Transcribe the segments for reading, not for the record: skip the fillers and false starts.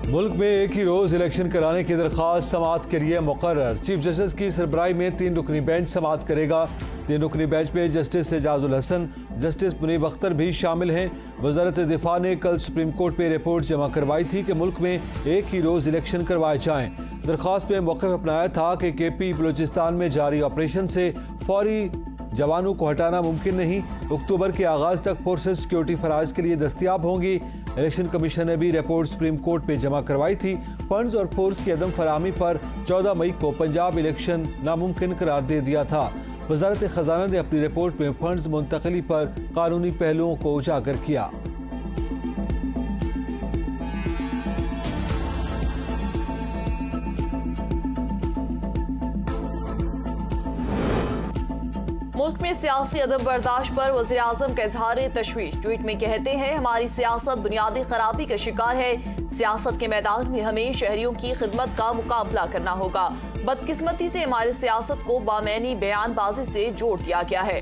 मुल्क में एक ही रोज इलेक्शन कराने की दरख्वास्त समाअत के लिए मुकर्रर। चीफ जस्टिस की सरबराही में 3 रुकनी बेंच समाअत करेगा। 3 रुकनी बेंच में जस्टिस एजाजुल हसन, जस्टिस मुनीब अख्तर भी शामिल हैं। वजारत दिफा ने कल सुप्रीम कोर्ट में रिपोर्ट जमा करवाई थी कि मुल्क में एक ही रोज इलेक्शन करवाए जाएं। दरख्वास्त में मौक़िफ़ अपनाया था कि KP बलूचिस्तान में जारी ऑपरेशन से फौरी जवानों को हटाना मुमकिन नहीं। अक्टूबर के आगाज तक फोर्सेस सिक्योरिटी फराज के लिए दस्तियाब होंगी। इलेक्शन कमीशन ने भी रिपोर्ट सुप्रीम कोर्ट में जमा करवाई थी। फंड्स और फोर्स की अदम फराहमी पर 14 मई को पंजाब इलेक्शन नामुमकिन करार दे दिया था। वजारत खजाना ने अपनी रिपोर्ट में फंड्स मुंतकली पर कानूनी पहलुओं को उजागर किया। मुल्क में सियासी अदम बर्दाश्त पर वज़ीर आज़म का इजहार तशवीश। ट्वीट में कहते हैं, हमारी सियासत बुनियादी खराबी का शिकार है। सियासत के मैदान में हमें शहरियों की खिदमत का मुकाबला करना होगा। बदकिस्मती से हमारी सियासत को बामैनी बयानबाजी से जोड़ दिया गया है।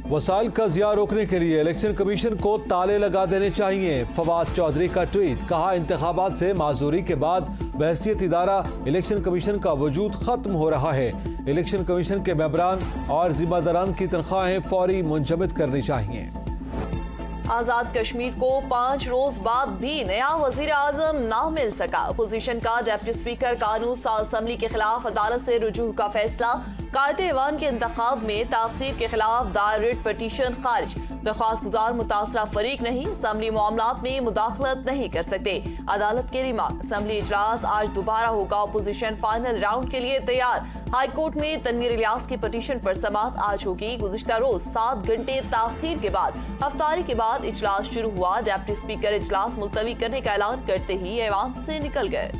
वसाइल का ज़िया रोकने के लिए इलेक्शन कमीशन को ताले लगा देने चाहिए। फवाद चौधरी का ट्वीट, कहा इंतखाबात से माजूरी के बाद बहसियत इदारा इलेक्शन कमीशन का वजूद खत्म हो रहा है। इलेक्शन कमीशन के मेंबरान और जिम्मेदारान की तनख्वाहें फौरी मुंजमद करनी चाहिए। आजाद कश्मीर को 5 रोज बाद भी नया वजीर आजम ना मिल सका। अपोजिशन का डिप्टी स्पीकर कानून साज असम्बली के खिलाफ अदालत से रुजू का फैसला। कायदे ऐवान के इंतखाब में ताखीर के खिलाफ दायर रिट पटिशन खारिज। दरख्वास्त गुजार मुतासरा फरीक नहीं, असम्बली मामलात में मुदाखलत नहीं कर सकते। अदालत के रिमार्क, असम्बली इजलास आज दोबारा होगा। अपोजिशन फाइनल राउंड के लिए तैयार। हाई कोर्ट में तनवीर इलियास की पटिशन पर समाअत आज होगी। गुज़िश्ता रोज 7 घंटे ताखीर के बाद हफ्तारी के बाद इजलास शुरू हुआ। डिप्टी स्पीकर इजलास मुलतवी करने का ऐलान करते ही ऐवान से निकल गए।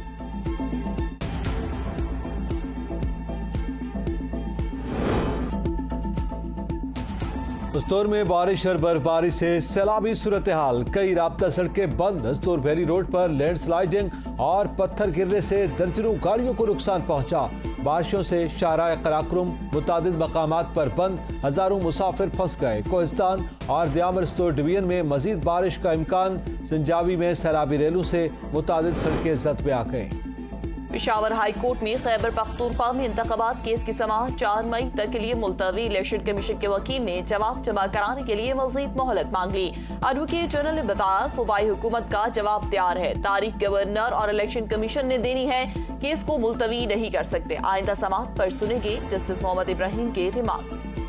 दस्तूर में बारिश और बर्फबारी से सैलाबी सूरत हाल। कई राब्ता सड़कें बंद। दस्तूर वैली रोड पर लैंडस्लाइडिंग और पत्थर गिरने से दर्जनों गाड़ियों को नुकसान पहुंचा। बारिशों से शाहराह कराक्रम मुतादिद मकामात पर बंद। हजारों मुसाफिर फंस गए। कोहिस्तान और दियामर स्टोर डिवीजन में मजीद बारिश का इम्कान। संजावी में सैलाबी रेलों से मुतादिद सड़कें जद में आ गईं। पेशावर हाई कोर्ट में खैबर पख्तूनख्वा में इंतखाबात केस की समाअत 4 मई तक के लिए मुलतवी। इलेक्शन कमीशन के वकील ने जवाब जमा कराने के लिए मजीद मोहलत मांग ली। एडवोकेट जनरल ने बताया, सूबाई हुकूमत का जवाब तैयार है। तारीख गवर्नर और इलेक्शन कमीशन ने देनी है। केस को मुलतवी नहीं कर सकते। आइंदा समाअत पर सुनेंगे जस्टिस मोहम्मद इब्राहिम के रिमार्क्स।